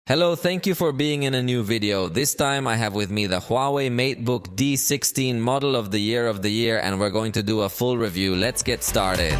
Hello, thank you for being in a new video. This time I have with me the Huawei MateBook D16 model of the year and we're going to do a full review. Let's get started.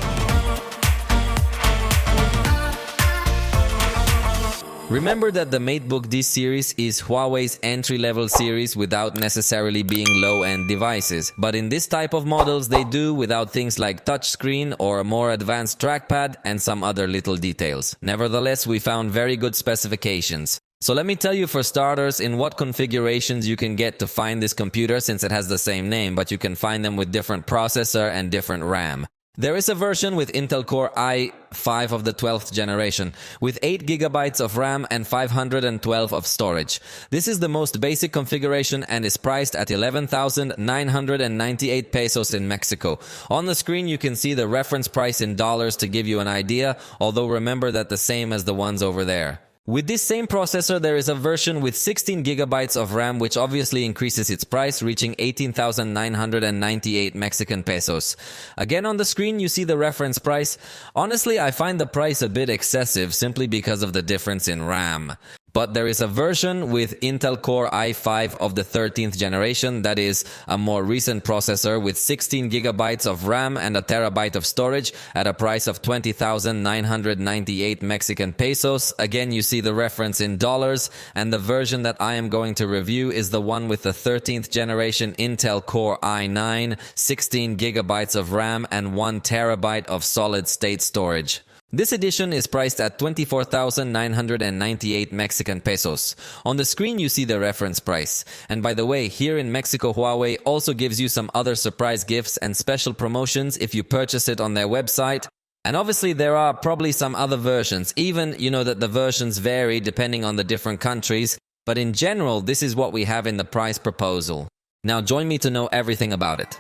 Remember that the MateBook D series is Huawei's entry-level series without necessarily being low-end devices. But in this type of models, they do without things like touchscreen or a more advanced trackpad and some other little details. Nevertheless, we found very good specifications. So let me tell you for starters in what configurations you can get to find this computer, since it has the same name, but you can find them with different processor and different RAM. There is a version with Intel Core i5 of the 12th generation, with 8 GB of RAM and 512 of storage. This is the most basic configuration and is priced at 11,998 pesos in Mexico. On the screen you can see the reference price in dollars to give you an idea, although remember that the same as the ones over there. With this same processor, there is a version with 16 GB of RAM, which obviously increases its price, reaching 18,998 Mexican pesos. Again, on the screen, you see the reference price. Honestly, I find the price a bit excessive simply because of the difference in RAM. But there is a version with Intel Core i5 of the 13th generation, that is a more recent processor with 16 GB of RAM and a terabyte of storage at a price of 20,998 Mexican pesos. Again, you see the reference in dollars, and the version that I am going to review is the one with the 13th generation Intel Core i9, 16 GB of RAM and 1 terabyte of solid-state storage. This edition is priced at 24,998 Mexican pesos. On the screen you see the reference price. And by the way, here in Mexico, Huawei also gives you some other surprise gifts and special promotions if you purchase it on their website. And obviously there are probably some other versions. Even, you know that the versions vary depending on the different countries. But in general, this is what we have in the price proposal. Now join me to know everything about it.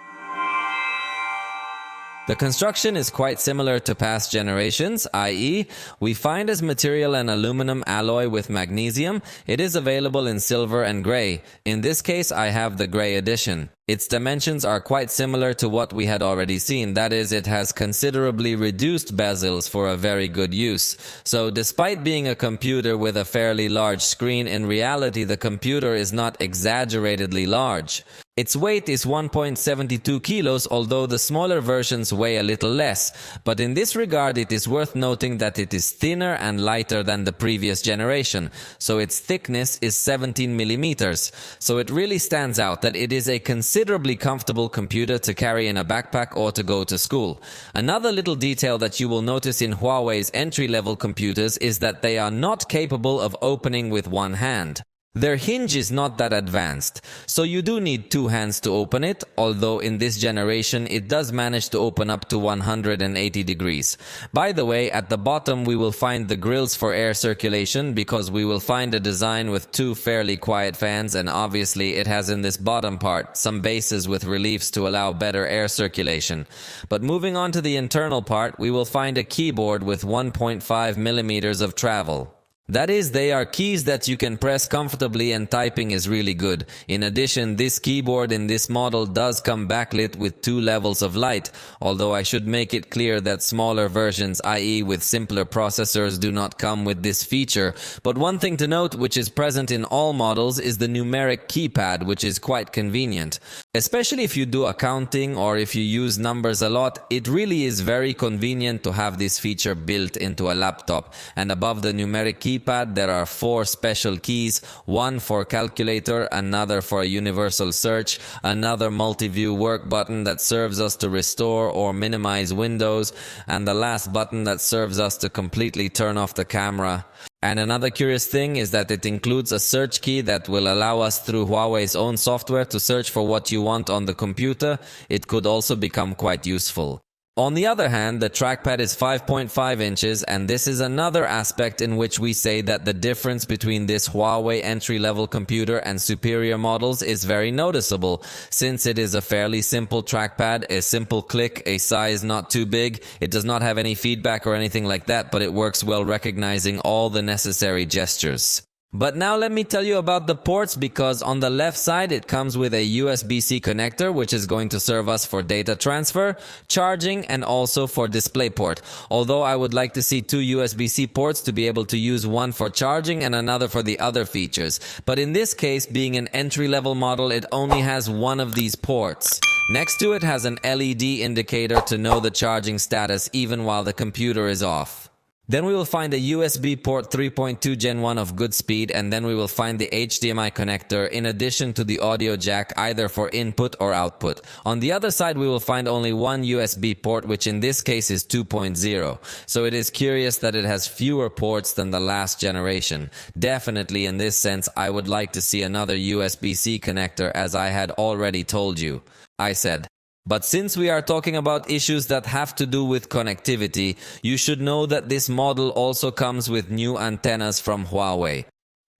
The construction is quite similar to past generations, i.e., we find as material an aluminum alloy with magnesium. It is available in silver and gray. In this case, I have the gray edition. Its dimensions are quite similar to what we had already seen. That is, it has considerably reduced bezels for a very good use. So despite being a computer with a fairly large screen, in reality the computer is not exaggeratedly large. Its weight is 1.72 kilos, although the smaller versions weigh a little less. But in this regard, it is worth noting that it is thinner and lighter than the previous generation. So its thickness is 17 millimeters. So it really stands out that it is a considerably comfortable computer to carry in a backpack or to go to school. Another little detail that you will notice in Huawei's entry-level computers is that they are not capable of opening with one hand. Their hinge is not that advanced, so you do need two hands to open it, although in this generation it does manage to open up to 180 degrees. By the way, at the bottom we will find the grills for air circulation, because we will find a design with two fairly quiet fans, and obviously it has in this bottom part some bases with reliefs to allow better air circulation. But moving on to the internal part, we will find a keyboard with 1.5 millimeters of travel. That is, they are keys that you can press comfortably and typing is really good. In addition, this keyboard in this model does come backlit with 2 levels of light, although I should make it clear that smaller versions, i.e. with simpler processors, do not come with this feature. But one thing to note, which is present in all models, is the numeric keypad, which is quite convenient. Especially if you do accounting or if you use numbers a lot, it really is very convenient to have this feature built into a laptop. And above the numeric keypad, there are 4 special keys, one for calculator, another for a universal search, another multi-view work button that serves us to restore or minimize windows, and the last button that serves us to completely turn off the camera. And another curious thing is that it includes a search key that will allow us through Huawei's own software to search for what you want on the computer. It could also become quite useful. On the other hand, the trackpad is 5.5 inches, and this is another aspect in which we say that the difference between this Huawei entry-level computer and superior models is very noticeable, since it is a fairly simple trackpad, a simple click, a size not too big. It does not have any feedback or anything like that, but it works well recognizing all the necessary gestures. But now let me tell you about the ports, because on the left side it comes with a USB-C connector, which is going to serve us for data transfer, charging, and also for DisplayPort. Although I would like to see two USB-C ports to be able to use one for charging and another for the other features. But in this case, being an entry-level model, it only has one of these ports. Next to it has an LED indicator to know the charging status even while the computer is off. Then we will find a USB port 3.2 Gen 1 of good speed, and then we will find the HDMI connector in addition to the audio jack, either for input or output. On the other side we will find only one USB port, which in this case is 2.0. So it is curious that it has fewer ports than the last generation. Definitely in this sense I would like to see another USB-C connector, as I had already told you. I said. But since we are talking about issues that have to do with connectivity, you should know that this model also comes with new antennas from Huawei.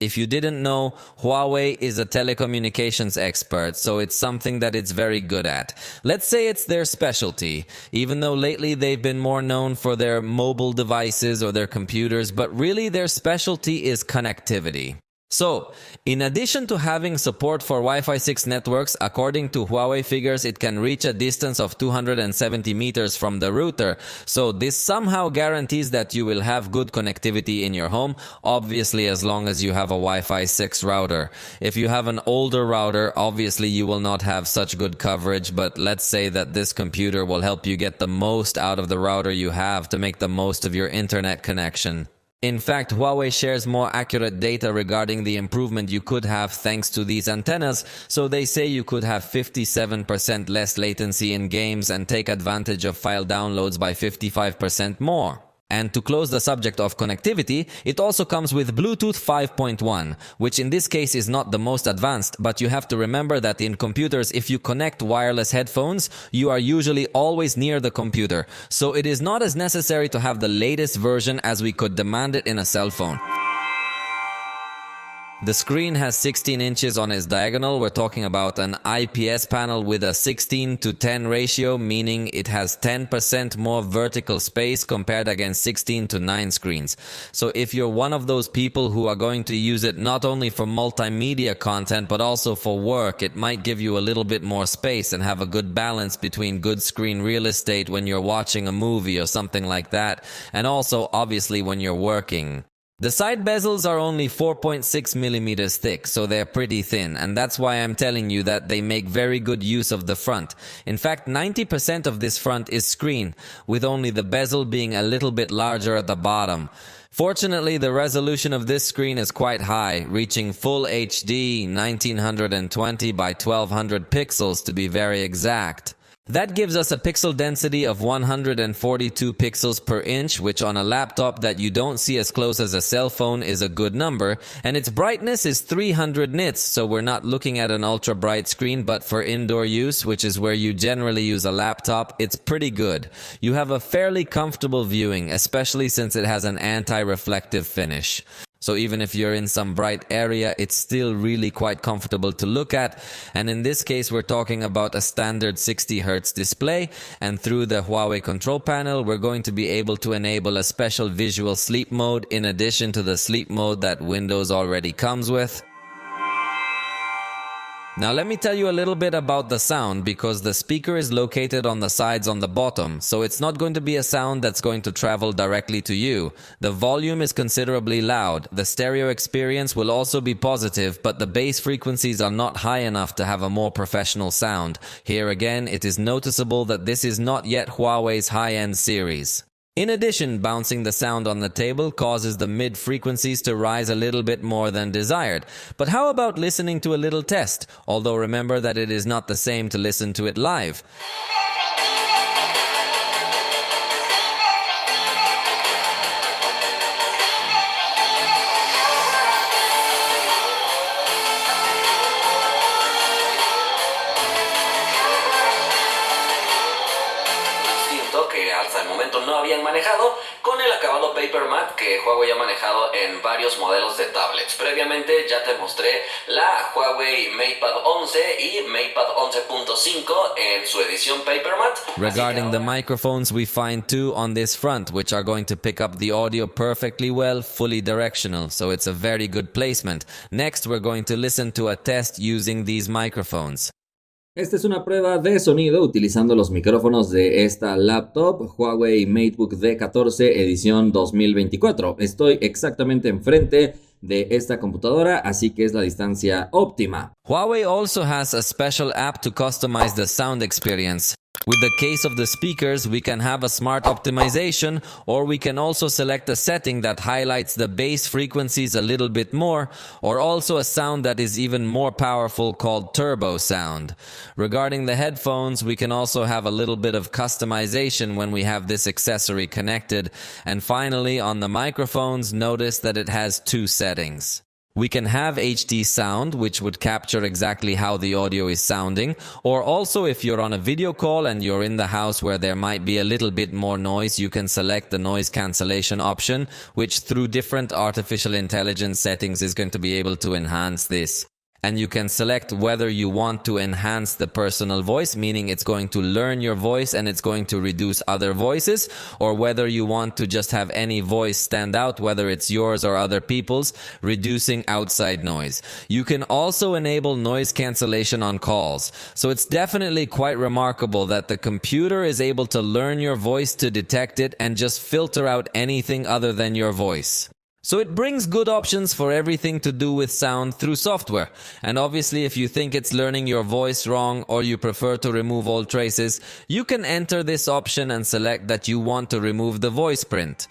If you didn't know, Huawei is a telecommunications expert, so it's something that it's very good at. Let's say it's their specialty, even though lately they've been more known for their mobile devices or their computers, but really their specialty is connectivity. So, in addition to having support for Wi-Fi 6 networks, according to Huawei figures, it can reach a distance of 270 meters from the router. So this somehow guarantees that you will have good connectivity in your home, obviously as long as you have a Wi-Fi 6 router. If you have an older router, obviously you will not have such good coverage, but let's say that this computer will help you get the most out of the router you have to make the most of your internet connection. In fact, Huawei shares more accurate data regarding the improvement you could have thanks to these antennas, so they say you could have 57% less latency in games and take advantage of file downloads by 55% more. And to close the subject of connectivity, it also comes with Bluetooth 5.1, which in this case is not the most advanced, but you have to remember that in computers, if you connect wireless headphones, you are usually always near the computer, so it is not as necessary to have the latest version as we could demand it in a cell phone. The screen has 16 inches on its diagonal. We're talking about an IPS panel with a 16:10 ratio, meaning it has 10% more vertical space compared against 16:9 screens. So if you're one of those people who are going to use it not only for multimedia content but also for work, it might give you a little bit more space and have a good balance between good screen real estate when you're watching a movie or something like that, and also obviously when you're working. The side bezels are only 4.6 millimeters thick, so they're pretty thin, and that's why I'm telling you that they make very good use of the front. In fact, 90% of this front is screen, with only the bezel being a little bit larger at the bottom. Fortunately, the resolution of this screen is quite high, reaching full HD 1920 by 1200 pixels to be very exact. That gives us a pixel density of 142 pixels per inch, which on a laptop that you don't see as close as a cell phone is a good number, and its brightness is 300 nits, so we're not looking at an ultra bright screen, but for indoor use, which is where you generally use a laptop, it's pretty good. You have a fairly comfortable viewing, especially since it has an anti-reflective finish. So even if you're in some bright area, it's still really quite comfortable to look at. And in this case, we're talking about a standard 60 Hz display. And through the Huawei control panel, we're going to be able to enable a special visual sleep mode in addition to the sleep mode that Windows already comes with. Now let me tell you a little bit about the sound, because the speaker is located on the sides on the bottom, so it's not going to be a sound that's going to travel directly to you. The volume is considerably loud. The stereo experience will also be positive, but the bass frequencies are not high enough to have a more professional sound. Here again, it is noticeable that this is not yet Huawei's high-end series. In addition, bouncing the sound on the table causes the mid-frequencies to rise a little bit more than desired. But how about listening to a little test? Although remember that it is not the same to listen to it live. Que hasta el momento no habían manejado, con el acabado paper matte que Huawei ha manejado en varios modelos de tablets. Previamente ya te mostré la Huawei MatePad 11 y MatePad 11.5 en su edición paper matte. Regarding the microphones, we find two on this front, which are going to pick up the audio perfectly well, fully directional, so it's a very good placement. Next, we're going to listen to a test using these microphones. Esta es una prueba de sonido utilizando los micrófonos de esta laptop Huawei MateBook D16 edición 2024. Estoy exactamente enfrente de esta computadora, así que es la distancia óptima. Huawei also has a special app to customize the sound experience. With the case of the speakers, we can have a smart optimization, or we can also select a setting that highlights the bass frequencies a little bit more, or also a sound that is even more powerful called turbo sound. Regarding the headphones, we can also have a little bit of customization when we have this accessory connected. And finally, on the microphones, notice that it has two settings. We can have HD sound, which would capture exactly how the audio is sounding, or also if you're on a video call and you're in the house where there might be a little bit more noise, you can select the noise cancellation option, which through different artificial intelligence settings is going to be able to enhance this. And you can select whether you want to enhance the personal voice, meaning it's going to learn your voice and it's going to reduce other voices, or whether you want to just have any voice stand out, whether it's yours or other people's, reducing outside noise. You can also enable noise cancellation on calls. So it's definitely quite remarkable that the computer is able to learn your voice to detect it and just filter out anything other than your voice. So it brings good options for everything to do with sound through software. And obviously if you think it's learning your voice wrong or you prefer to remove all traces, you can enter this option and select that you want to remove the voice print.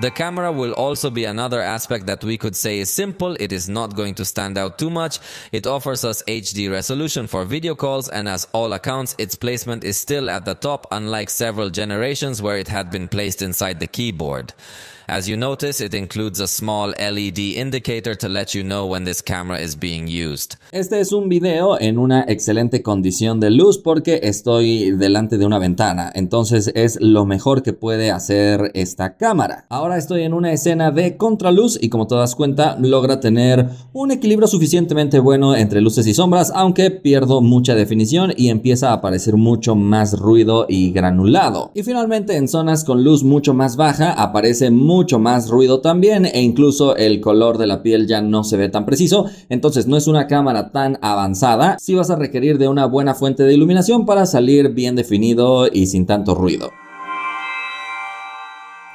The camera will also be another aspect that we could say is simple. It is not going to stand out too much. It offers us HD resolution for video calls, and as all accounts, its placement is still at the top, unlike several generations where it had been placed inside the keyboard. As you notice, it includes a small LED indicator to let you know when this camera is being used. Este es un video en una excelente condición de luz porque estoy delante de una ventana, entonces es lo mejor que puede hacer esta cámara. Ahora estoy en una escena de contraluz y como te das cuenta logra tener un equilibrio suficientemente bueno entre luces y sombras, aunque pierdo mucha definición y empieza a aparecer mucho más ruido y granulado. Y finalmente en zonas con luz mucho más baja aparece mucho más ruido también e incluso el color de la piel ya no se ve tan preciso, entonces no es una cámara tan avanzada. Sí vas a requerir de una buena fuente de iluminación para salir bien definido y sin tanto ruido.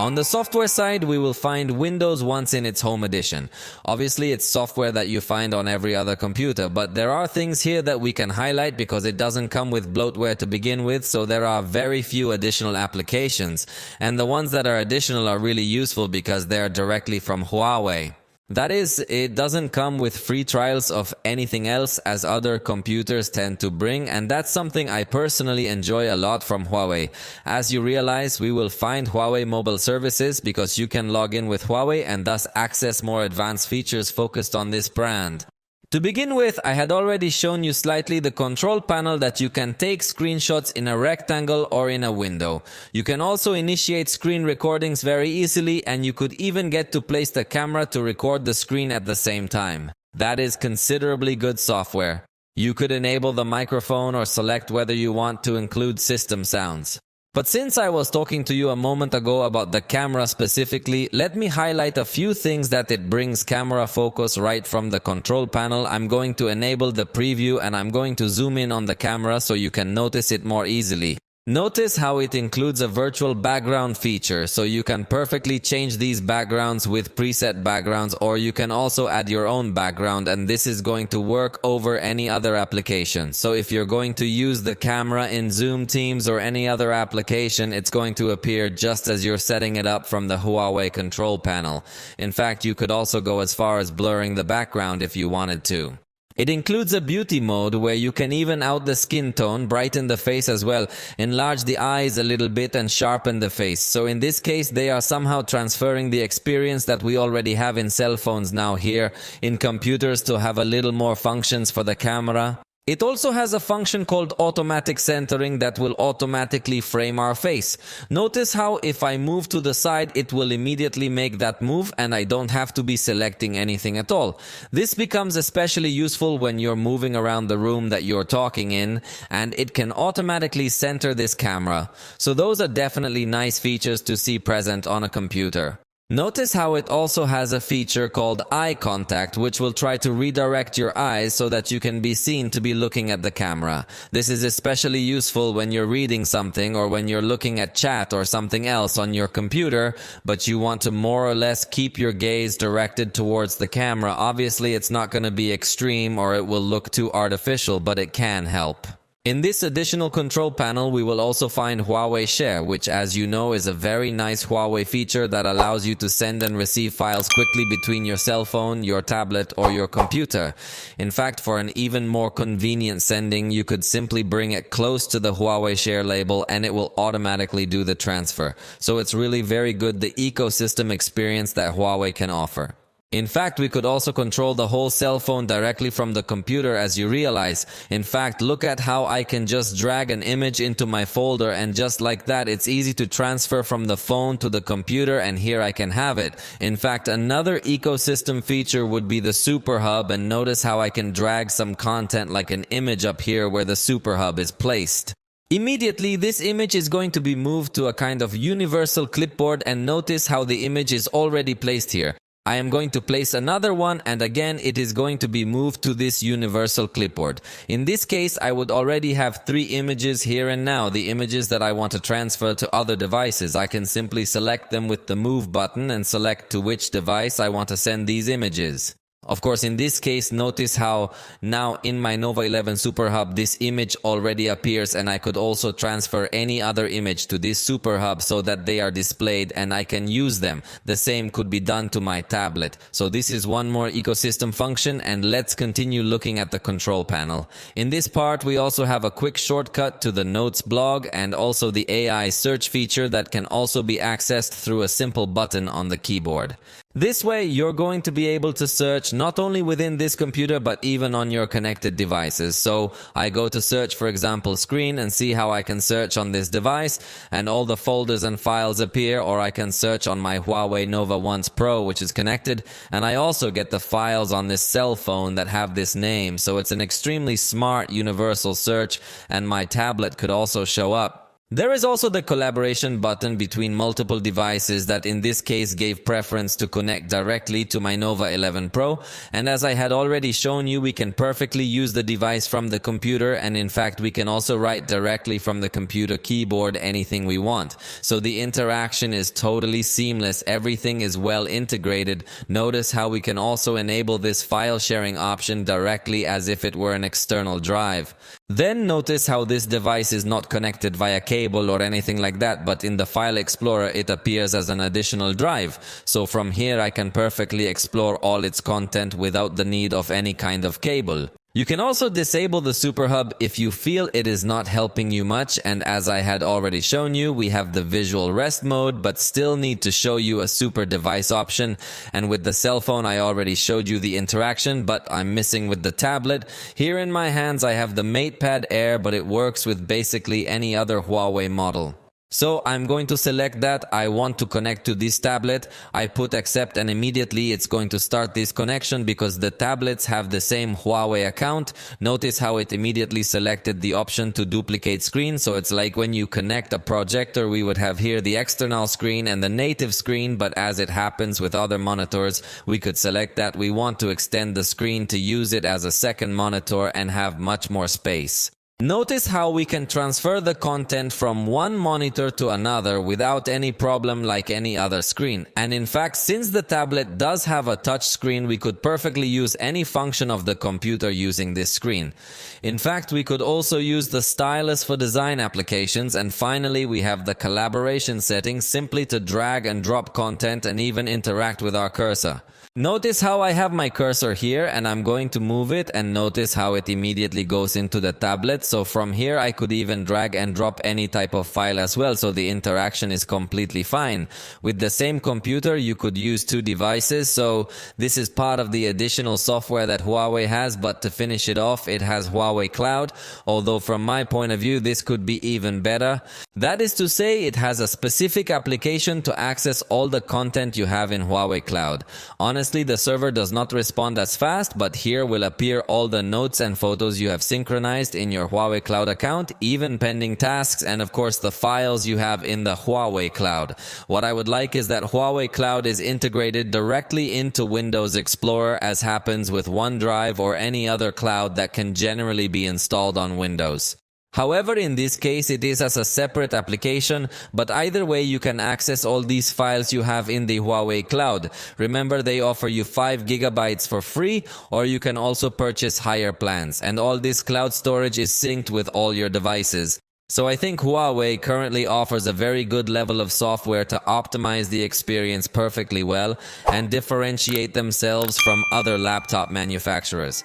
On the software side, we will find Windows once in its home edition. Obviously, it's software that you find on every other computer, but there are things here that we can highlight because it doesn't come with bloatware to begin with, so there are very few additional applications. And the ones that are additional are really useful because they're directly from Huawei. That is, it doesn't come with free trials of anything else as other computers tend to bring, and that's something I personally enjoy a lot from Huawei. As you realize, we will find Huawei mobile services because you can log in with Huawei and thus access more advanced features focused on this brand. To begin with, I had already shown you slightly the control panel that you can take screenshots in a rectangle or in a window. You can also initiate screen recordings very easily, and you could even get to place the camera to record the screen at the same time. That is considerably good software. You could enable the microphone or select whether you want to include system sounds. But since I was talking to you a moment ago about the camera specifically, let me highlight a few things that it brings camera focus right from the control panel. I'm going to enable the preview and I'm going to zoom in on the camera so you can notice it more easily. Notice how it includes a virtual background feature, so you can perfectly change these backgrounds with preset backgrounds, or you can also add your own background, and this is going to work over any other application. So if you're going to use the camera in Zoom, Teams, or any other application, it's going to appear just as you're setting it up from the Huawei control panel. In fact, you could also go as far as blurring the background if you wanted to. It includes a beauty mode where you can even out the skin tone, brighten the face as well, enlarge the eyes a little bit and sharpen the face. So in this case, they are somehow transferring the experience that we already have in cell phones now here in computers to have a little more functions for the camera. It also has a function called automatic centering that will automatically frame our face. Notice how if I move to the side, it will immediately make that move and I don't have to be selecting anything at all. This becomes especially useful when you're moving around the room that you're talking in, and it can automatically center this camera. So those are definitely nice features to see present on a computer. Notice how it also has a feature called eye contact, which will try to redirect your eyes so that you can be seen to be looking at the camera. This is especially useful when you're reading something or when you're looking at chat or something else on your computer, but you want to more or less keep your gaze directed towards the camera. Obviously, it's not going to be extreme or it will look too artificial, but it can help. In this additional control panel, we will also find Huawei Share, which as you know is a very nice Huawei feature that allows you to send and receive files quickly between your cell phone, your tablet, or your computer. In fact, for an even more convenient sending, you could simply bring it close to the Huawei Share label and it will automatically do the transfer. So it's really very good, the ecosystem experience that Huawei can offer. In fact, we could also control the whole cell phone directly from the computer, as you realize. In fact, look at how I can just drag an image into my folder and just like that, it's easy to transfer from the phone to the computer and here I can have it. In fact, another ecosystem feature would be the Super Hub, and notice how I can drag some content like an image up here where the Super Hub is placed. Immediately, this image is going to be moved to a kind of universal clipboard, and notice how the image is already placed here. I am going to place another one and again it is going to be moved to this universal clipboard. In this case, I would already have 3 images here and now, the images that I want to transfer to other devices. I can simply select them with the move button and select to which device I want to send these images. Of course, in this case, notice how now in my Nova 11 Super Hub, this image already appears and I could also transfer any other image to this Super Hub so that they are displayed and I can use them. The same could be done to my tablet. So this is one more ecosystem function, and let's continue looking at the control panel. In this part, we also have a quick shortcut to the Notes blog and also the AI search feature that can also be accessed through a simple button on the keyboard. This way, you're going to be able to search not only within this computer, but even on your connected devices. So I go to search, for example, screen, and see how I can search on this device and all the folders and files appear, or I can search on my Huawei Nova 1 Pro, which is connected, and I also get the files on this cell phone that have this name. So it's an extremely smart universal search, and my tablet could also show up. There is also the collaboration button between multiple devices that in this case gave preference to connect directly to my Nova 11 Pro, and as I had already shown you, we can perfectly use the device from the computer, and in fact we can also write directly from the computer keyboard anything we want. So the interaction is totally seamless, everything is well integrated. Notice how we can also enable this file sharing option directly as if it were an external drive. Then notice how this device is not connected via cable or anything like that, but in the File Explorer it appears as an additional drive. So from here I can perfectly explore all its content without the need of any kind of cable. You can also disable the Super Hub if you feel it is not helping you much, and as I had already shown you, we have the visual rest mode, but still need to show you a super device option. And with the cell phone I already showed you the interaction, but I'm missing with the tablet. Here in my hands I have the MatePad Air, but it works with basically any other Huawei model. So I'm going to select that I want to connect to this tablet. I put accept and immediately it's going to start this connection because the tablets have the same Huawei account. Notice how it immediately selected the option to duplicate screen. So it's like when you connect a projector, we would have here the external screen and the native screen, but as it happens with other monitors, we could select that we want to extend the screen to use it as a second monitor and have much more space. Notice how we can transfer the content from one monitor to another without any problem like any other screen. And in fact, since the tablet does have a touch screen, we could perfectly use any function of the computer using this screen. In fact, we could also use the stylus for design applications, and finally we have the collaboration settings simply to drag and drop content and even interact with our cursor. Notice how I have my cursor here and I'm going to move it, and notice how it immediately goes into the tablet. So from here I could even drag and drop any type of file as well, so the interaction is completely fine. With the same computer you could use two devices, so this is part of the additional software that Huawei has, but to finish it off it has Huawei Cloud, although from my point of view this could be even better. That is to say, it has a specific application to access all the content you have in Huawei Cloud. Honestly, the server does not respond as fast, but here will appear all the notes and photos you have synchronized in your Huawei Cloud account, even pending tasks, and of course the files you have in the Huawei Cloud. What I would like is that Huawei Cloud is integrated directly into Windows Explorer, as happens with OneDrive or any other cloud that can generally be installed on Windows. However, in this case it is as a separate application, but either way you can access all these files you have in the Huawei Cloud. Remember, they offer you 5 gigabytes for free, or you can also purchase higher plans, and all this cloud storage is synced with all your devices. So I think Huawei currently offers a very good level of software to optimize the experience perfectly well and differentiate themselves from other laptop manufacturers.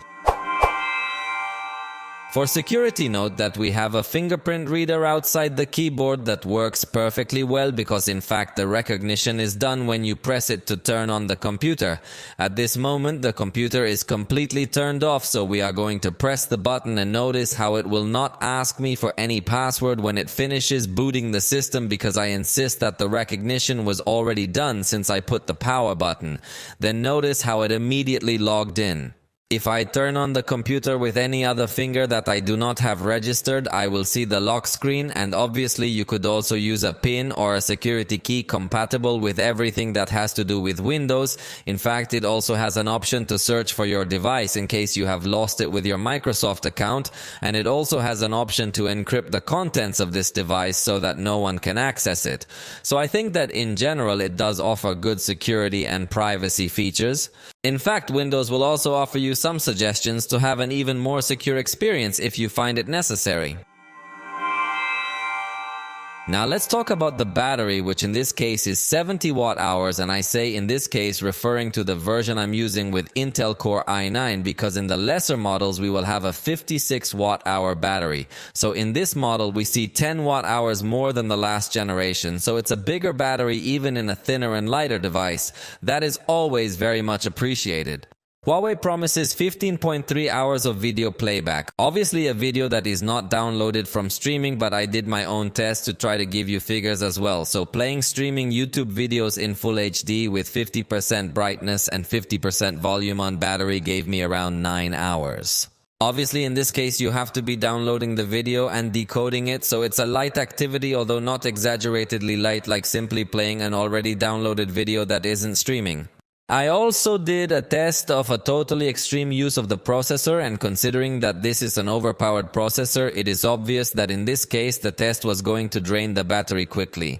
For security, note that we have a fingerprint reader outside the keyboard that works perfectly well, because in fact the recognition is done when you press it to turn on the computer. At this moment the computer is completely turned off, so we are going to press the button, and notice how it will not ask me for any password when it finishes booting the system, because I insist that the recognition was already done since I put the power button. Then notice how it immediately logged in. If I turn on the computer with any other finger that I do not have registered, I will see the lock screen, and obviously you could also use a PIN or a security key compatible with everything that has to do with Windows. In fact, it also has an option to search for your device in case you have lost it with your Microsoft account, and it also has an option to encrypt the contents of this device so that no one can access it. So I think that in general it does offer good security and privacy features. In fact, Windows will also offer you some suggestions to have an even more secure experience if you find it necessary. Now let's talk about the battery, which in this case is 70 watt hours, and I say in this case referring to the version I'm using with Intel Core i9, because in the lesser models we will have a 56 watt hour battery. So in this model we see 10 watt hours more than the last generation, so it's a bigger battery even in a thinner and lighter device. That is always very much appreciated. Huawei promises 15.3 hours of video playback. Obviously a video that is not downloaded from streaming, but I did my own test to try to give you figures as well. So playing streaming YouTube videos in Full HD with 50% brightness and 50% volume on battery gave me around 9 hours. Obviously in this case you have to be downloading the video and decoding it, so it's a light activity, although not exaggeratedly light like simply playing an already downloaded video that isn't streaming. I also did a test of a totally extreme use of the processor, and considering that this is an overpowered processor, it is obvious that in this case the test was going to drain the battery quickly.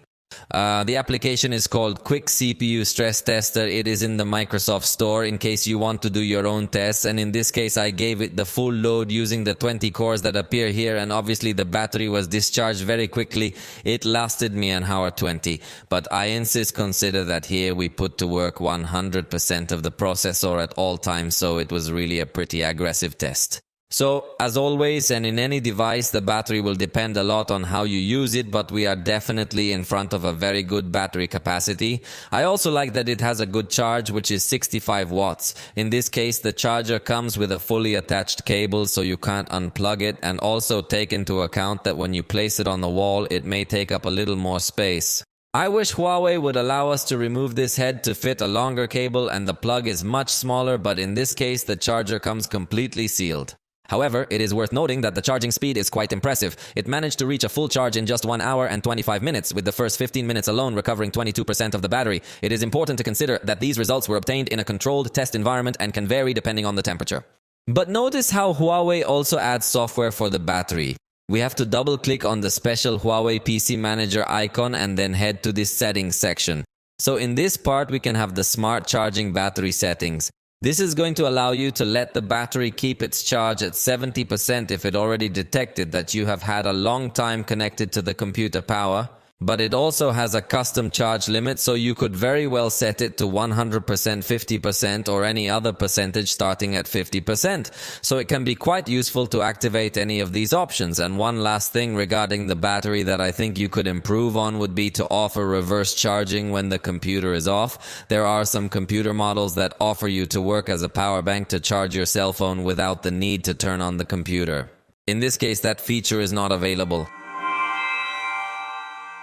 The application is called Quick CPU Stress Tester. It is in the Microsoft Store in case you want to do your own tests, and in this case I gave it the full load using the 20 cores that appear here, and obviously the battery was discharged very quickly. It lasted me an hour 20, but I insist consider that here we put to work 100% of the processor at all times, so it was really a pretty aggressive test. So, as always, and in any device, the battery will depend a lot on how you use it, but we are definitely in front of a very good battery capacity. I also like that it has a good charge, which is 65 watts. In this case, the charger comes with a fully attached cable, so you can't unplug it, and also take into account that when you place it on the wall, it may take up a little more space. I wish Huawei would allow us to remove this head to fit a longer cable, and the plug is much smaller, but in this case, the charger comes completely sealed. However, it is worth noting that the charging speed is quite impressive. It managed to reach a full charge in just 1 hour and 25 minutes, with the first 15 minutes alone recovering 22% of the battery. It is important to consider that these results were obtained in a controlled test environment and can vary depending on the temperature. But notice how Huawei also adds software for the battery. We have to double-click on the special Huawei PC Manager icon and then head to this settings section. So in this part we can have the smart charging battery settings. This is going to allow you to let the battery keep its charge at 70% if it already detected that you have had a long time connected to the computer power. But it also has a custom charge limit, so you could very well set it to 100%, 50%, or any other percentage starting at 50%. So it can be quite useful to activate any of these options. And one last thing regarding the battery that I think you could improve on would be to offer reverse charging when the computer is off. There are some computer models that offer you to work as a power bank to charge your cell phone without the need to turn on the computer. In this case, that feature is not available.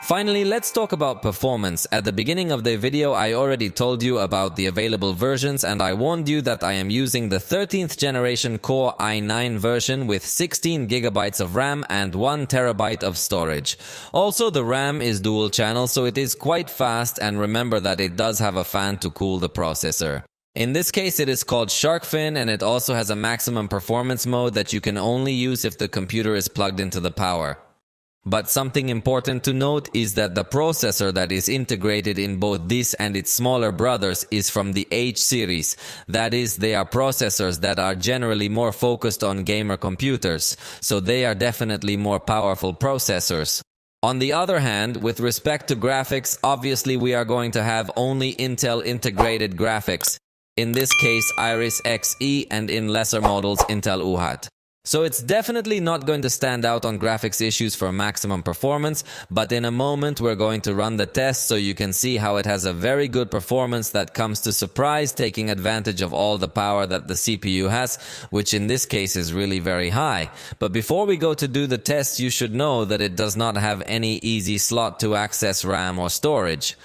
Finally, let's talk about performance. At the beginning of the video, I already told you about the available versions, and I warned you that I am using the 13th generation Core i9 version with 16 GB of RAM and 1 TB of storage. Also, the RAM is dual channel, so it is quite fast, and remember that it does have a fan to cool the processor. In this case, it is called Shark Fin, and it also has a maximum performance mode that you can only use if the computer is plugged into the power. But something important to note is that the processor that is integrated in both this and its smaller brothers is from the H series. That is, they are processors that are generally more focused on gamer computers, so they are definitely more powerful processors. On the other hand, with respect to graphics, obviously we are going to have only Intel integrated graphics. In this case, Iris Xe, and in lesser models, Intel UHAT. So it's definitely not going to stand out on graphics issues for maximum performance, but in a moment we're going to run the test so you can see how it has a very good performance that comes to surprise, taking advantage of all the power that the CPU has, which in this case is really very high. But before we go to do the test, you should know that it does not have any easy slot to access RAM or storage.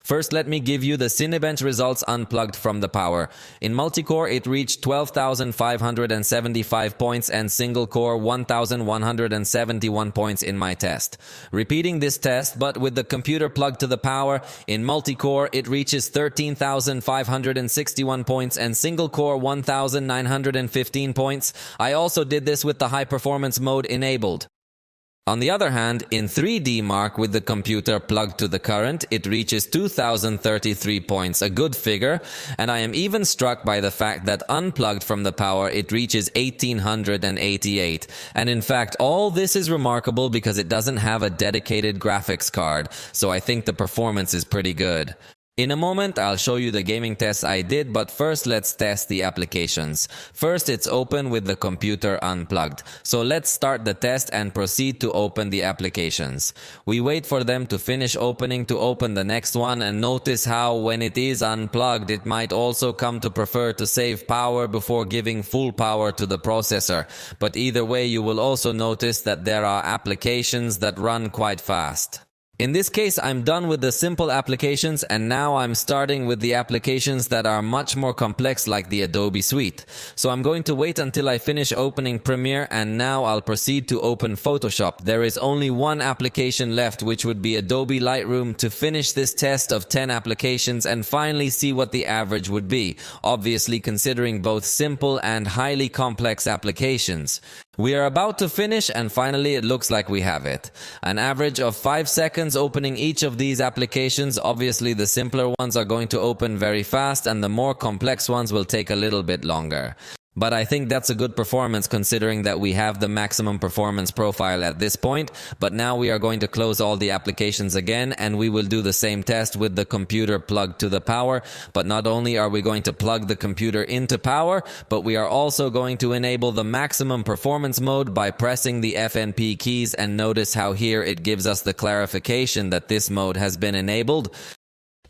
First, let me give you the Cinebench results unplugged from the power. In multi-core, it reached 12,575 points and single-core 1,171 points in my test. Repeating this test, but with the computer plugged to the power, in multi-core, it reaches 13,561 points and single-core 1,915 points. I also did this with the high-performance mode enabled. On the other hand, in 3D Mark with the computer plugged to the current, it reaches 2033 points, a good figure, and I am even struck by the fact that unplugged from the power it reaches 1888. And in fact, all this is remarkable because it doesn't have a dedicated graphics card, so I think the performance is pretty good. In a moment, I'll show you the gaming tests I did, but first let's test the applications. First, it's open with the computer unplugged. So let's start the test and proceed to open the applications. We wait for them to finish opening to open the next one, and notice how when it is unplugged, it might also come to prefer to save power before giving full power to the processor. But either way, you will also notice that there are applications that run quite fast. In this case, I'm done with the simple applications, and now I'm starting with the applications that are much more complex, like the Adobe Suite. So I'm going to wait until I finish opening Premiere, and now I'll proceed to open Photoshop. There is only one application left, which would be Adobe Lightroom, to finish this test of 10 applications and finally see what the average would be, obviously considering both simple and highly complex applications. We are about to finish, and finally it looks like we have it. An average of 5 seconds opening each of these applications. Obviously the simpler ones are going to open very fast and the more complex ones will take a little bit longer. But I think that's a good performance considering that we have the maximum performance profile at this point. But now we are going to close all the applications again, and we will do the same test with the computer plugged to the power. But not only are we going to plug the computer into power, but we are also going to enable the maximum performance mode by pressing the FNP keys, and notice how here it gives us the clarification that this mode has been enabled.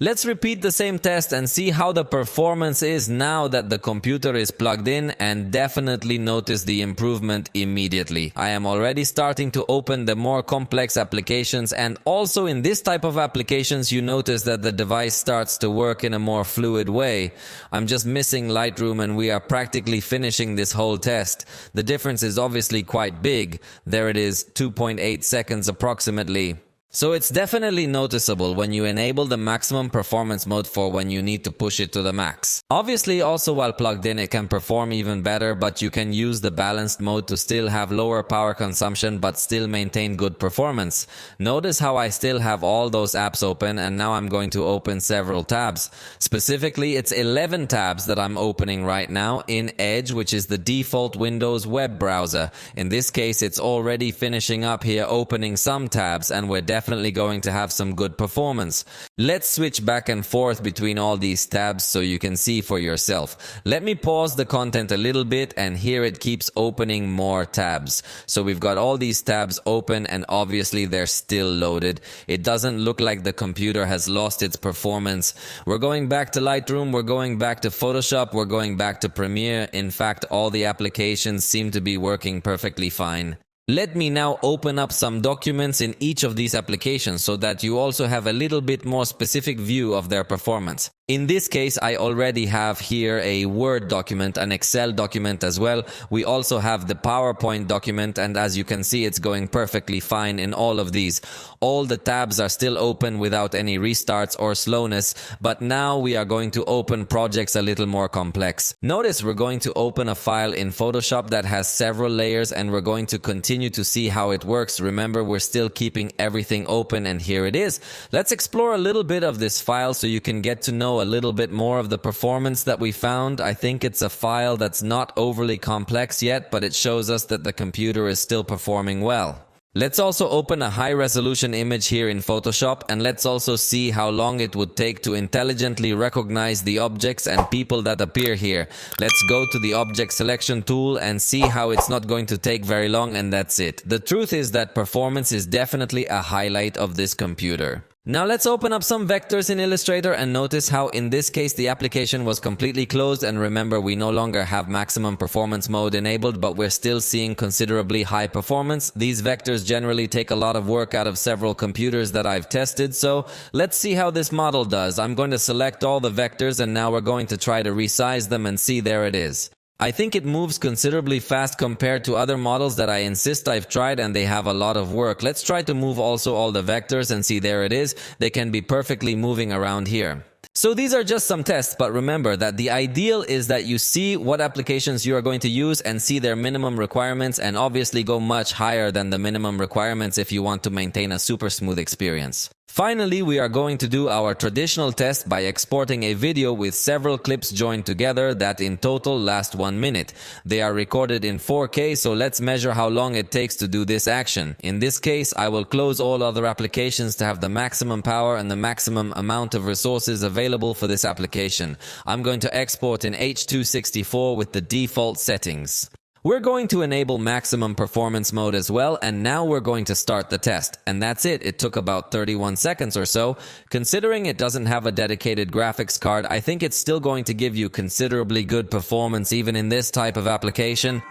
Let's repeat the same test and see how the performance is now that the computer is plugged in, and definitely notice the improvement immediately. I am already starting to open the more complex applications, and also in this type of applications you notice that the device starts to work in a more fluid way. I'm just missing Lightroom and we are practically finishing this whole test. The difference is obviously quite big. There it is, 2.8 seconds approximately. So it's definitely noticeable when you enable the maximum performance mode for when you need to push it to the max. Obviously also while plugged in it can perform even better, but you can use the balanced mode to still have lower power consumption but still maintain good performance. Notice how I still have all those apps open, and now I'm going to open several tabs. Specifically, it's 11 tabs that I'm opening right now in Edge, which is the default Windows web browser. In this case, it's already finishing up here opening some tabs, and we're definitely definitely going to have some good performance. Let's switch back and forth between all these tabs so you can see for yourself. Let me pause the content a little bit, and here it keeps opening more tabs. So we've got all these tabs open, and obviously they're still loaded. It doesn't look like the computer has lost its performance. We're going back to Lightroom, we're going back to Photoshop, we're going back to Premiere. In fact, all the applications seem to be working perfectly fine. Let me now open up some documents in each of these applications so that you also have a little bit more specific view of their performance. In this case, I already have here a Word document, an Excel document as well. We also have the PowerPoint document, and as you can see, it's going perfectly fine in all of these. All the tabs are still open without any restarts or slowness, but now we are going to open projects a little more complex. Notice we're going to open a file in Photoshop that has several layers, and we're going to continue to see how it works. Remember, we're still keeping everything open, and here it is. Let's explore a little bit of this file so you can get to know a little bit more of the performance that we found. I think it's a file that's not overly complex yet, but it shows us that the computer is still performing well. Let's also open a high-resolution image here in Photoshop, and let's also see how long it would take to intelligently recognize the objects and people that appear here. Let's go to the object selection tool and see how it's not going to take very long, and that's it. The truth is that performance is definitely a highlight of this computer. Now let's open up some vectors in Illustrator and notice how in this case the application was completely closed, and remember, we no longer have maximum performance mode enabled, but we're still seeing considerably high performance. These vectors generally take a lot of work out of several computers that I've tested, so let's see how this model does. I'm going to select all the vectors, and now we're going to try to resize them and see, there it is. I think it moves considerably fast compared to other models that I insist I've tried, and they have a lot of work. Let's try to move also all the vectors and see, there it is. They can be perfectly moving around here. So these are just some tests, but remember that the ideal is that you see what applications you are going to use and see their minimum requirements, and obviously go much higher than the minimum requirements if you want to maintain a super smooth experience. Finally, we are going to do our traditional test by exporting a video with several clips joined together that in total last 1 minute. They are recorded in 4K, so let's measure how long it takes to do this action. In this case, I will close all other applications to have the maximum power and the maximum amount of resources available for this application. I'm going to export in H.264 with the default settings. We're going to enable maximum performance mode as well, and now we're going to start the test. And that's it. It took about 31 seconds or so. Considering it doesn't have a dedicated graphics card, I think it's still going to give you considerably good performance even in this type of application.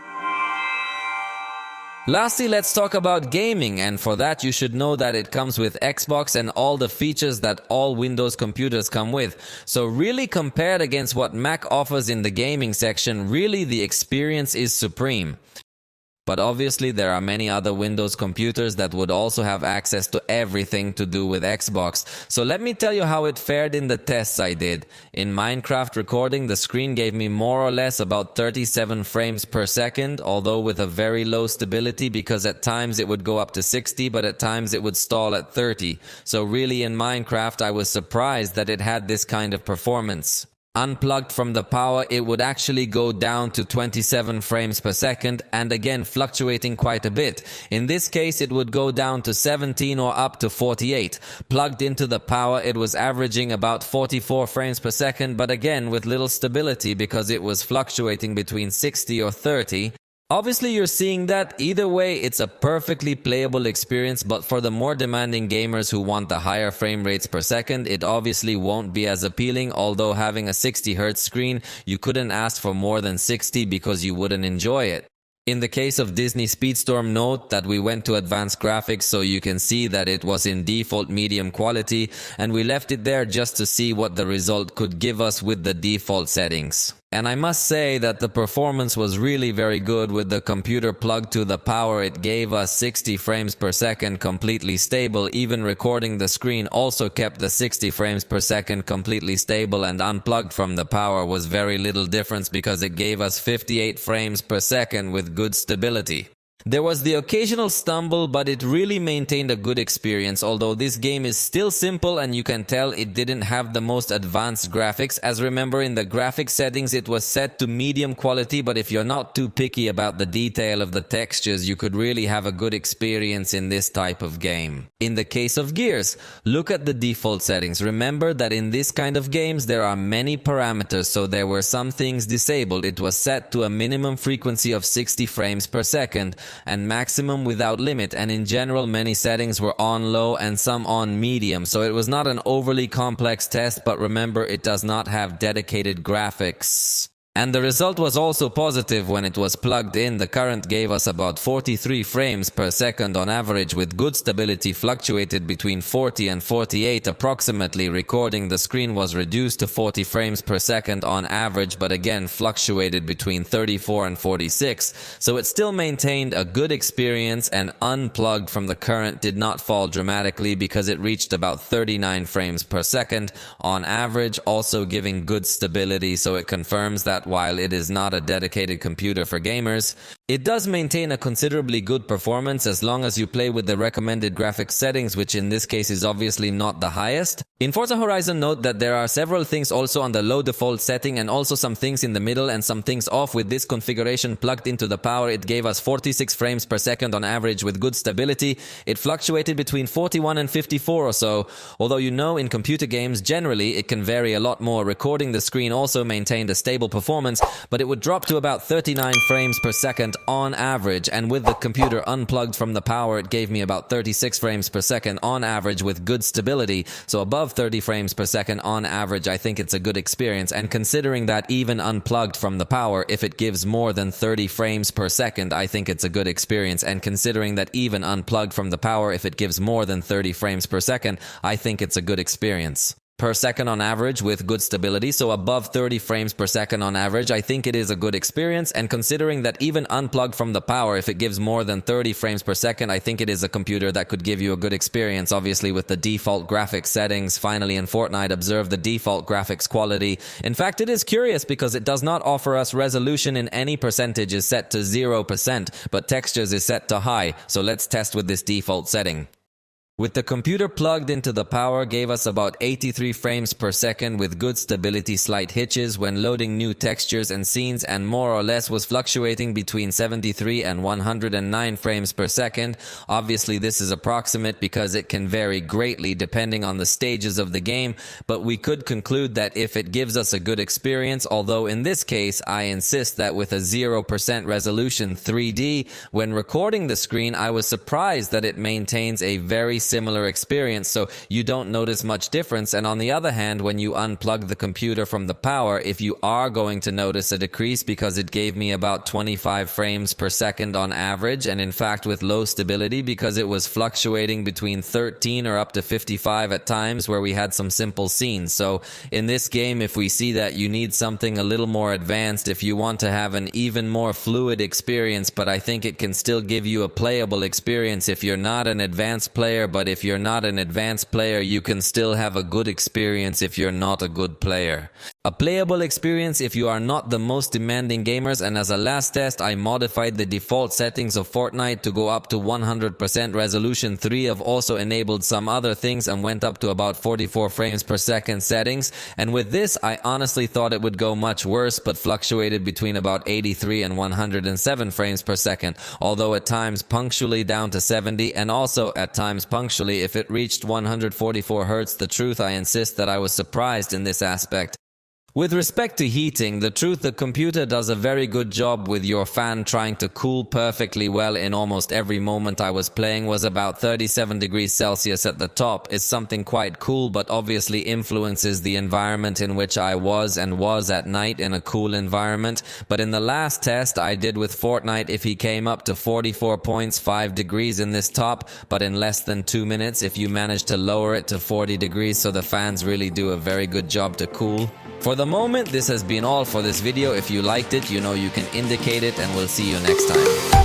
Lastly, let's talk about gaming, and for that you should know that it comes with Xbox and all the features that all Windows computers come with. So really, compared against what Mac offers in the gaming section, really the experience is supreme. But obviously there are many other Windows computers that would also have access to everything to do with Xbox. So let me tell you how it fared in the tests I did. In Minecraft recording, the screen gave me more or less about 37 frames per second, although with a very low stability, because at times it would go up to 60, but at times it would stall at 30. So really in Minecraft I was surprised that it had this kind of performance. Unplugged from the power, it would actually go down to 27 frames per second, and again fluctuating quite a bit. In this case, it would go down to 17 or up to 48. Plugged into the power, it was averaging about 44 frames per second, but again with little stability because it was fluctuating between 60 or 30. Obviously you're seeing that either way it's a perfectly playable experience, but for the more demanding gamers who want the higher frame rates per second, it obviously won't be as appealing, although having a 60 Hz screen, you couldn't ask for more than 60 because you wouldn't enjoy it. In the case of Disney Speedstorm, note that we went to advanced graphics so you can see that it was in default medium quality, and we left it there just to see what the result could give us with the default settings. And I must say that the performance was really very good. With the computer plugged to the power, it gave us 60 frames per second completely stable. Even recording the screen also kept the 60 frames per second completely stable, and unplugged from the power was very little difference because it gave us 58 frames per second with good stability. There was the occasional stumble, but it really maintained a good experience, although this game is still simple and you can tell it didn't have the most advanced graphics, as remember in the graphics settings it was set to medium quality, but if you're not too picky about the detail of the textures, you could really have a good experience in this type of game. In the case of Gears, look at the default settings. Remember that in this kind of games there are many parameters, so there were some things disabled. It was set to a minimum frequency of 60 frames per second, and maximum without limit, and in general many settings were on low and some on medium, so it was not an overly complex test, but remember it does not have dedicated graphics. And the result was also positive when it was plugged in. The current gave us about 43 frames per second on average, with good stability, fluctuated between 40 and 48 approximately. Recording the screen was reduced to 40 frames per second on average, but again fluctuated between 34 and 46, so it still maintained a good experience, and unplugged from the current did not fall dramatically because it reached about 39 frames per second on average, also giving good stability, so it confirms that while it is not a dedicated computer for gamers, it does maintain a considerably good performance as long as you play with the recommended graphics settings, which in this case is obviously not the highest. In Forza Horizon, note that there are several things also on the low default setting and also some things in the middle and some things off. With this configuration plugged into the power, it gave us 46 frames per second on average with good stability. It fluctuated between 41 and 54 or so, although you know in computer games generally it can vary a lot more. Recording the screen also maintained a stable performance, but it would drop to about 39 frames per second on average, and with the computer unplugged from the power it gave me about 36 frames per second on average with good stability, so above 30 frames per second on average. I think it's a good experience, and considering that even unplugged from the power, if it gives more than 30 frames per second, I think it's a good experience, and considering that even unplugged from the power, if it gives more than 30 frames per second, I think it's a good experience. Per second on average with good stability, so above 30 frames per second on average, I think it is a good experience, and considering that even unplugged from the power, if it gives more than 30 frames per second, I think it is a computer that could give you a good experience, obviously with the default graphics settings. Finally, in Fortnite, observe the default graphics quality. In fact, it is curious because it does not offer us resolution in any percentage is set to 0%, but textures is set to high, so let's test with this default setting. With the computer plugged into the power, gave us about 83 frames per second with good stability, slight hitches when loading new textures and scenes, and more or less was fluctuating between 73 and 109 frames per second. Obviously this is approximate because it can vary greatly depending on the stages of the game, but we could conclude that if it gives us a good experience, although in this case I insist that with a 0% resolution 3D, when recording the screen I was surprised that it maintains a very similar experience, so you don't notice much difference. And on the other hand, when you unplug the computer from the power, if you are going to notice a decrease, because it gave me about 25 frames per second on average, and in fact with low stability because it was fluctuating between 13 or up to 55 at times where we had some simple scenes. So in this game, if we see that you need something a little more advanced, if you want to have an even more fluid experience, but I think it can still give you a playable experience if you're not an advanced player, but if you're not an advanced player, you can still have a good experience if you're not a good player. A playable experience if you are not the most demanding gamers, and as a last test, I modified the default settings of Fortnite to go up to 100% resolution. 3 have also enabled some other things and went up to about 44 frames per second settings, and with this I honestly thought it would go much worse, but fluctuated between about 83 and 107 frames per second, although at times punctually down to 70, and also at times punctually if it reached 144 Hz. The truth, I insist that I was surprised in this aspect. With respect to heating, the truth, the computer does a very good job with your fan trying to cool perfectly well. In almost every moment I was playing was about 37 degrees Celsius at the top. It's something quite cool, but obviously influences the environment in which I was at night in a cool environment. But in the last test I did with Fortnite, if he came up to 44.5 degrees in this top, but in less than 2 minutes if you manage to lower it to 40 degrees, so the fans really do a very good job to cool. For the moment, this has been all for this video. If you liked it, you know you can indicate it, and we'll see you next time.